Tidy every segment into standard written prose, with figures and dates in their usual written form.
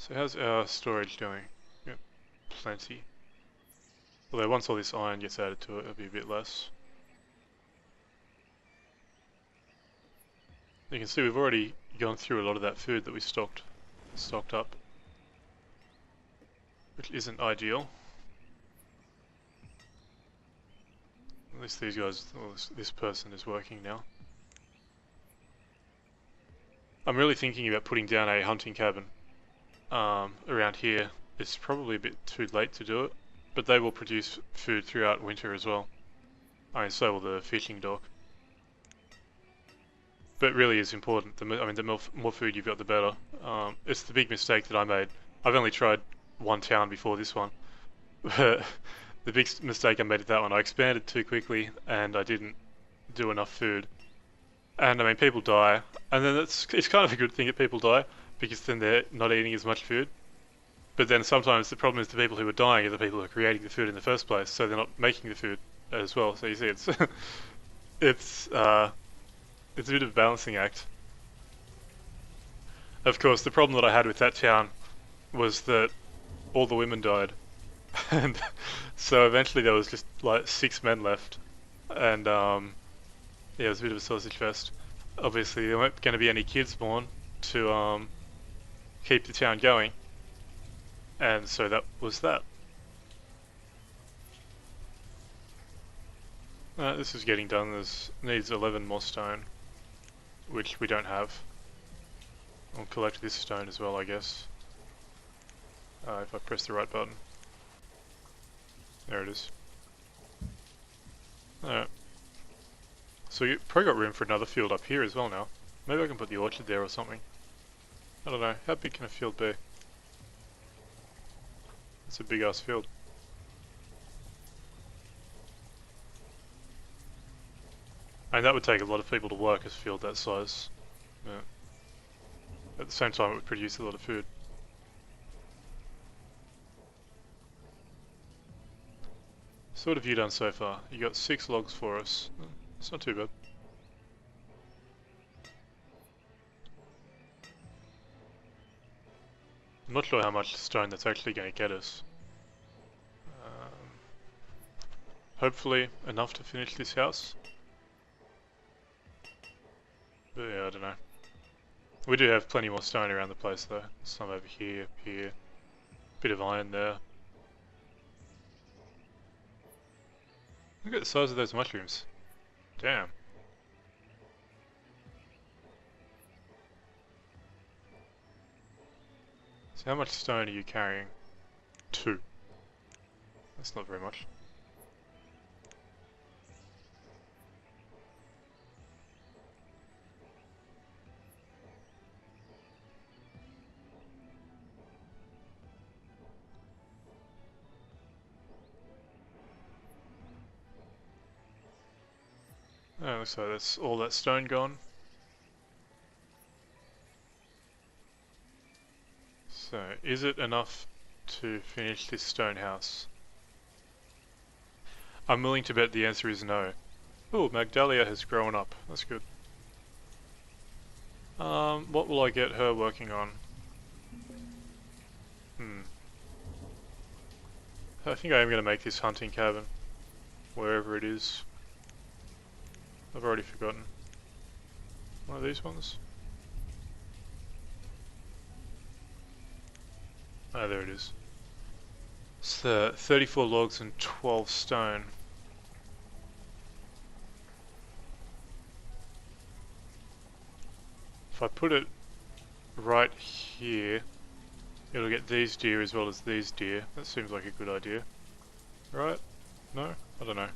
So how's our storage doing? Yep, plenty. Although once all this iron gets added to it, it'll be a bit less. You can see we've already gone through a lot of that food that we stocked up, which isn't ideal. At least these guys, well, this person is working now. I'm really thinking about putting down a hunting cabin around here. It's probably a bit too late to do it, but they will produce food throughout winter as well. I mean, so will the fishing dock. But it really is important. The more food you've got, the better. It's the big mistake that I made. I've only tried one town before this one. But the big mistake I made at that one, I expanded too quickly and I didn't do enough food. And I mean, people die, and then it's kind of a good thing that people die, because then they're not eating as much food. But then sometimes the problem is the people who are dying are the people who are creating the food in the first place, so they're not making the food as well. So you see, it's it's a bit of a balancing act. Of course, the problem that I had with that town was that all the women died, and so eventually there was just like 6 men left, and yeah, it was a bit of a sausage fest. Obviously, there weren't going to be any kids born to keep the town going, and so that was that. This is getting done. Needs 11 more stone, which we don't have. I'll collect this stone as well, I guess. If I press the right button. There it is. Alright. So you probably got room for another field up here as well now. Maybe I can put the orchard there or something. I don't know. How big can a field be? It's a big ass field. And that would take a lot of people to work a field that size. Yeah. At the same time, it would produce a lot of food. So what have you done so far? You got 6 logs for us. It's not too bad. I'm not sure how much stone that's actually going to get us. Hopefully enough to finish this house. But yeah, I don't know. We do have plenty more stone around the place though. Some over here, here. Bit of iron there. Look at the size of those mushrooms. Damn. So how much stone are you carrying? 2. That's not very much. Oh, looks like that's all that stone gone. So, is it enough to finish this stone house? I'm willing to bet the answer is no. Oh, Magdalia has grown up. That's good. What will I get her working on? I think I am going to make this hunting cabin. Wherever it is. I've already forgotten. One of these ones? Oh, there it is. It's 34 logs and 12 stone. If I put it right here, it'll get these deer as well as these deer. That seems like a good idea. Right? No? I don't know.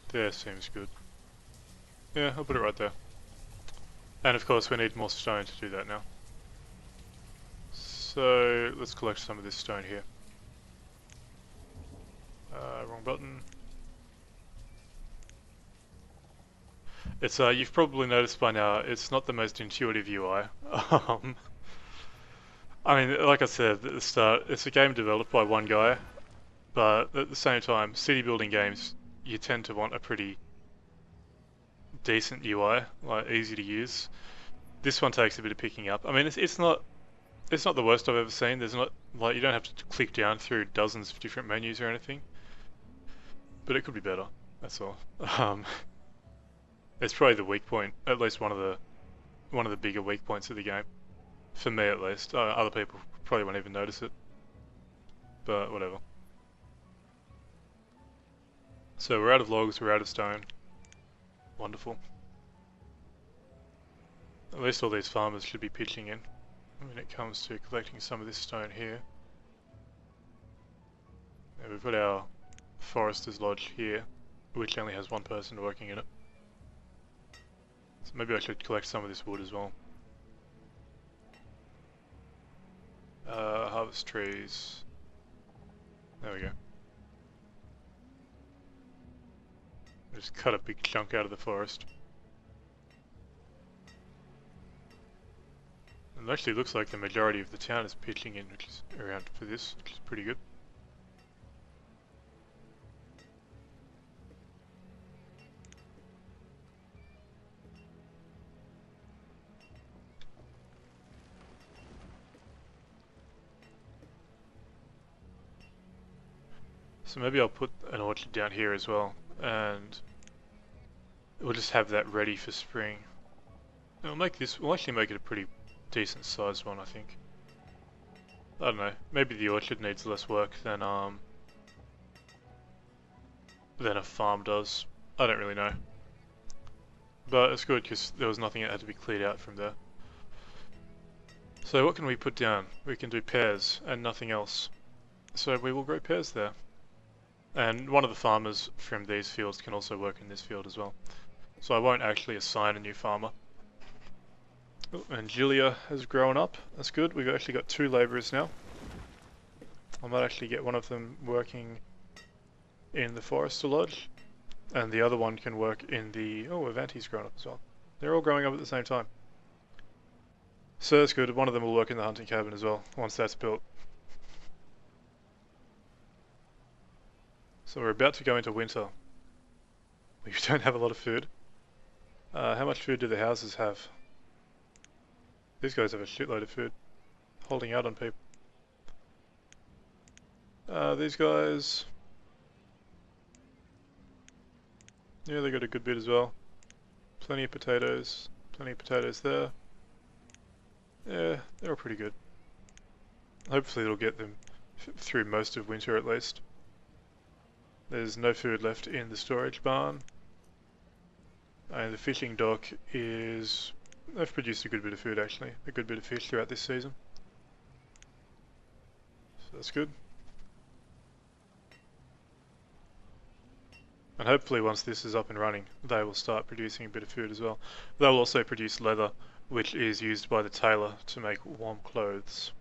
There seems good. Yeah, I'll put it right there. And of course we need more stone to do that now. So let's collect some of this stone here. Wrong button. It's you've probably noticed by now, it's not the most intuitive UI. I mean, like I said at the start, it's a game developed by one guy, but at the same time, city building games you tend to want a pretty decent UI, like easy to use. This one takes a bit of picking up. I mean, it's not the worst I've ever seen. There's not like you don't have to click down through dozens of different menus or anything, but it could be better. That's all. Um, it's probably the weak point, at least one of the bigger weak points of the game, for me at least. Other people probably won't even notice it, but whatever. So we're out of logs, we're out of stone. Wonderful. At least all these farmers should be pitching in when it comes to collecting some of this stone here. And we've got our forester's lodge here, which only has one person working in it. So maybe I should collect some of this wood as well. Harvest trees. There we go. Just cut a big chunk out of the forest. And it actually looks like the majority of the town is pitching in, which is around for this, which is pretty good. So maybe I'll put an orchard down here as well, and we'll just have that ready for spring. And we'll actually make it a pretty decent sized one, I think. I don't know, maybe the orchard needs less work than a farm does. I don't really know. But it's good because there was nothing that had to be cleared out from there. So what can we put down? We can do pears and nothing else. So we will grow pears there. And one of the farmers from these fields can also work in this field as well. So I won't actually assign a new farmer. Oh, and Julia has grown up. That's good. We've actually got 2 labourers now. I might actually get one of them working in the Forester Lodge. And the other one can work in the... Oh, Avanti's grown up as well. They're all growing up at the same time. So that's good. One of them will work in the hunting cabin as well, once that's built. So we're about to go into winter. We don't have a lot of food. How much food do the houses have? These guys have a shitload of food. Holding out on people. These guys... Yeah, they got a good bit as well. Plenty of potatoes. Plenty of potatoes there. Yeah, they're all pretty good. Hopefully it'll get them through most of winter at least. There's no food left in the storage barn. And the fishing dock is... They've produced a good bit of food actually. A good bit of fish throughout this season. So that's good. And hopefully once this is up and running, they will start producing a bit of food as well. They'll also produce leather, which is used by the tailor to make warm clothes.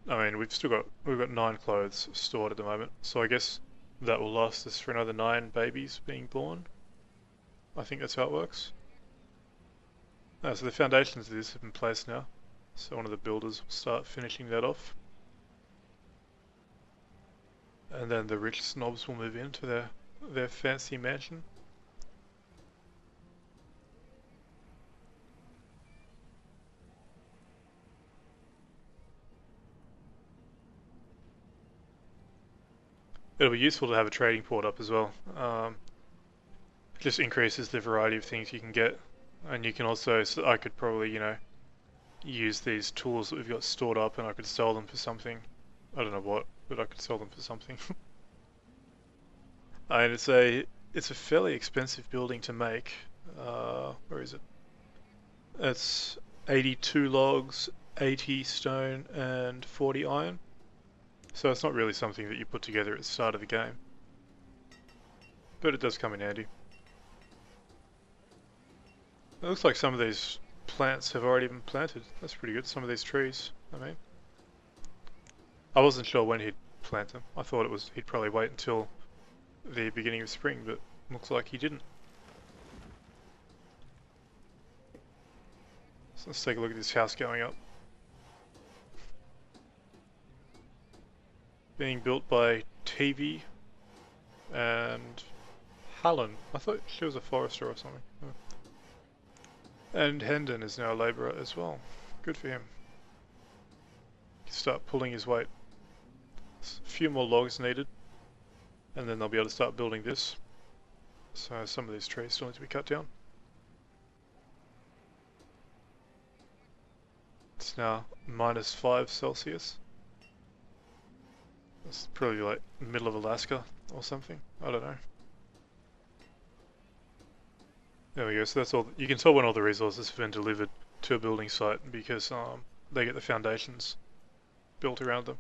I mean, we've got 9 clothes stored at the moment, so I guess that will last us for another 9 babies being born. I think that's how it works. So the foundations of this have been placed now, so one of the builders will start finishing that off. And then the rich snobs will move into their fancy mansion. It'll be useful to have a trading port up as well. Just increases the variety of things you can get. And you can also, so I could probably, you know, use these tools that we've got stored up and I could sell them for something. I don't know what, but I could sell them for something. And it's a fairly expensive building to make. Where is it? It's 82 logs, 80 stone and 40 iron. So it's not really something that you put together at the start of the game. But it does come in handy. It looks like some of these plants have already been planted. That's pretty good, some of these trees, I mean. I wasn't sure when he'd plant them. I thought he'd probably wait until the beginning of spring, but looks like he didn't. So let's take a look at this house going up. Being built by TV. And Hallen. I thought she was a forester or something. Oh. And Hendon is now a labourer as well. Good for him. Start pulling his weight. A few more logs needed, and then they'll be able to start building this. So some of these trees still need to be cut down. It's now -5 Celsius. It's probably like middle of Alaska or something. I don't know. There we go. So that's all. You can tell when all the resources have been delivered to a building site because they get the foundations built around them.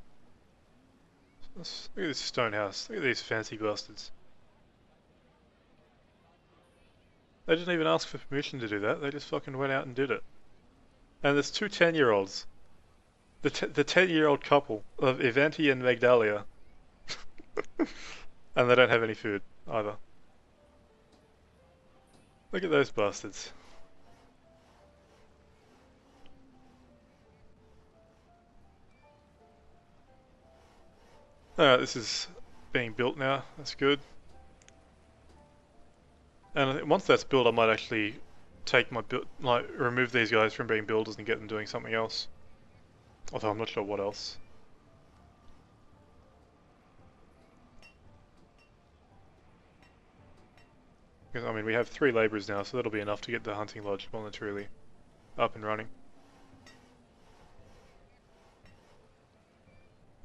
Look at this stone house. Look at these fancy bastards. They didn't even ask for permission to do that. They just fucking went out and did it. And there's two 10-year-olds. The 10-year-old couple of Ivanti and Magdalia. And they don't have any food either. Look at those bastards. Alright, this is being built now. That's good. And I think once that's built, I might actually take my remove these guys from being builders and get them doing something else. Although I'm not sure what else. Because I mean, we have 3 labourers now, so that'll be enough to get the hunting lodge voluntarily up and running.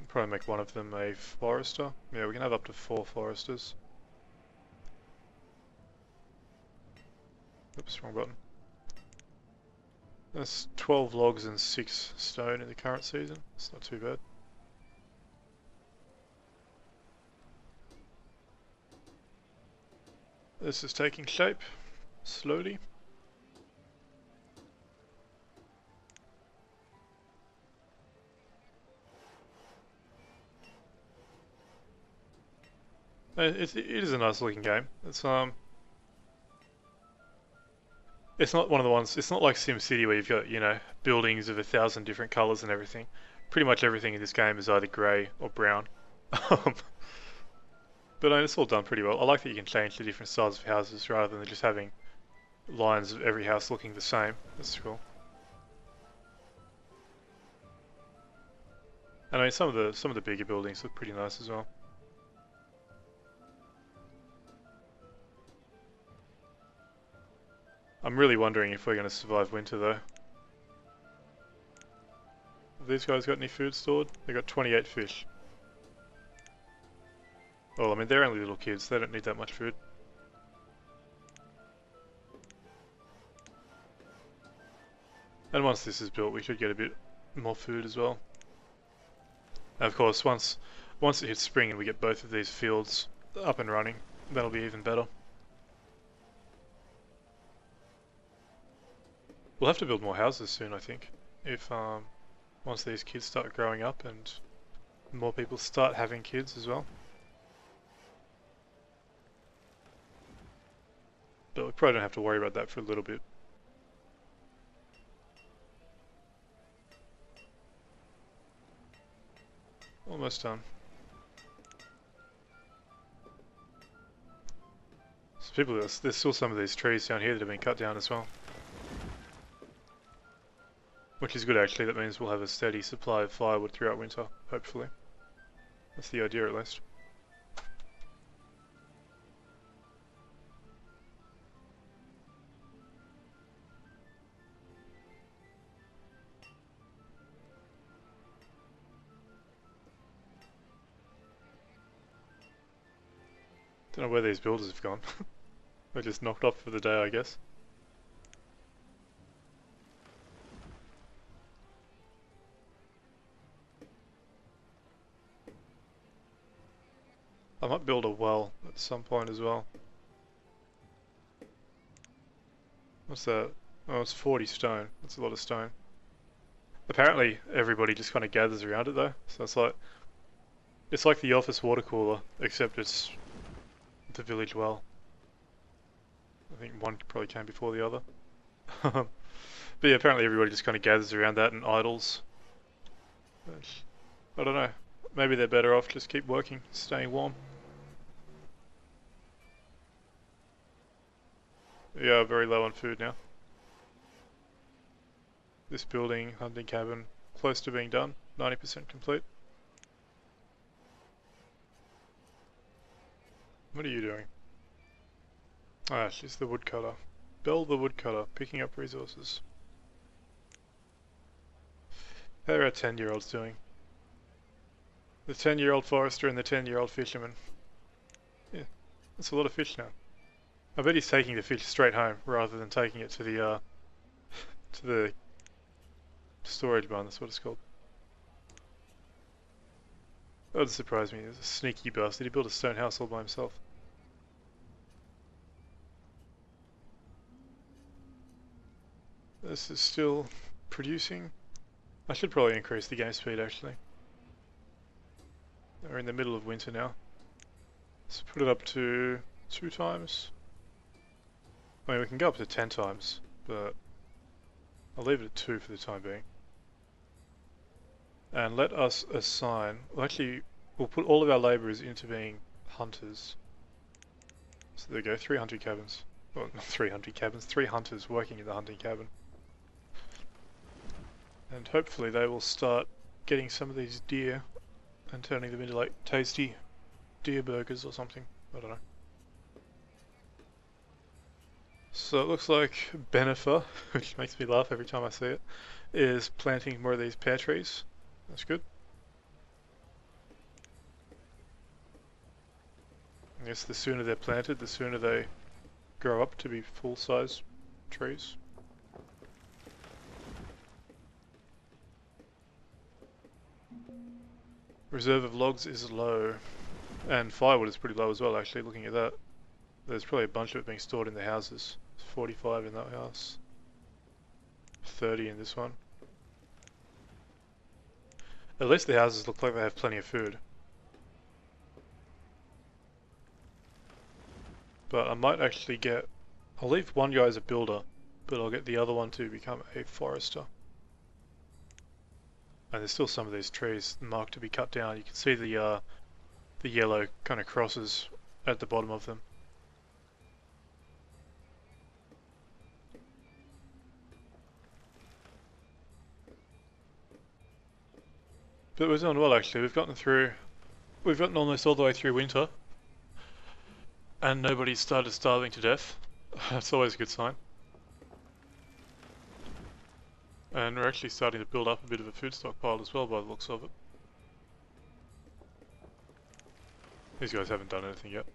Probably make one of them a forester. Yeah, we can have up to 4 foresters. Oops, wrong button. That's 12 logs and 6 stone in the current season. It's not too bad. This is taking shape, slowly. It is a nice looking game. It's not one of the ones. It's not like SimCity where you've got, you know, buildings of 1,000 different colours and everything. Pretty much everything in this game is either grey or brown. But it's all done pretty well. I like that you can change the different styles of houses rather than just having lines of every house looking the same. That's cool. And I mean, some of the bigger buildings look pretty nice as well. I'm really wondering if we're going to survive winter though. Have these guys got any food stored? They got 28 fish. Well, I mean, they're only little kids. They don't need that much food. And once this is built, we should get a bit more food as well. And of course, once it hits spring and we get both of these fields up and running, that'll be even better. We'll have to build more houses soon, I think, if once these kids start growing up and more people start having kids as well. But we probably don't have to worry about that for a little bit. Almost done. So there's still some of these trees down here that have been cut down as well. Which is good actually, that means we'll have a steady supply of firewood throughout winter, hopefully. That's the idea at least. Don't know where these builders have gone. They're just knocked off for the day, I guess. I might build a well at some point as well. What's that? Oh, it's 40 stone. That's a lot of stone. Apparently, everybody just kind of gathers around it though. So it's like the office water cooler, except it's the village well. I think one probably came before the other. But yeah, apparently everybody just kind of gathers around that and idles. I don't know. Maybe they're better off just keep working, staying warm. We are very low on food now. This building, hunting cabin, close to being done. 90% complete. What are you doing? Ah, she's the woodcutter. Belle the woodcutter, picking up resources. How are our 10-year-olds doing? The 10-year-old forester and the 10-year-old fisherman. Yeah, that's a lot of fish now. I bet he's taking the fish straight home rather than taking it to the storage barn. That's what it's called. That would surprise me. He's a sneaky bastard. He built a stone house all by himself. This is still producing. I should probably increase the game speed actually. We're in the middle of winter now. Let's put it up to 2 times. I mean, we can go up to 10 times, but I'll leave it at 2 for the time being. And let us assign, well actually, we'll put all of our labourers into being hunters. So there we go, 3 hunting cabins. Well, not 3 hunting cabins, 3 hunters working in the hunting cabin. And hopefully they will start getting some of these deer and turning them into like tasty deer burgers or something. I don't know. So it looks like Benifer, which makes me laugh every time I see it, is planting more of these pear trees. That's good. I guess the sooner they're planted, the sooner they grow up to be full-size trees. Reserve of logs is low, and firewood is pretty low as well actually, looking at that. There's probably a bunch of it being stored in the houses. 45 in that house. 30 in this one. At least the houses look like they have plenty of food. But I might actually get... I'll leave one guy as a builder, but I'll get the other one to become a forester. And there's still some of these trees marked to be cut down. You can see the yellow kind of crosses at the bottom of them. But we're doing well actually. We've gotten almost all the way through winter, and nobody's started starving to death. That's always a good sign. And we're actually starting to build up a bit of a food stockpile as well by the looks of it. These guys haven't done anything yet.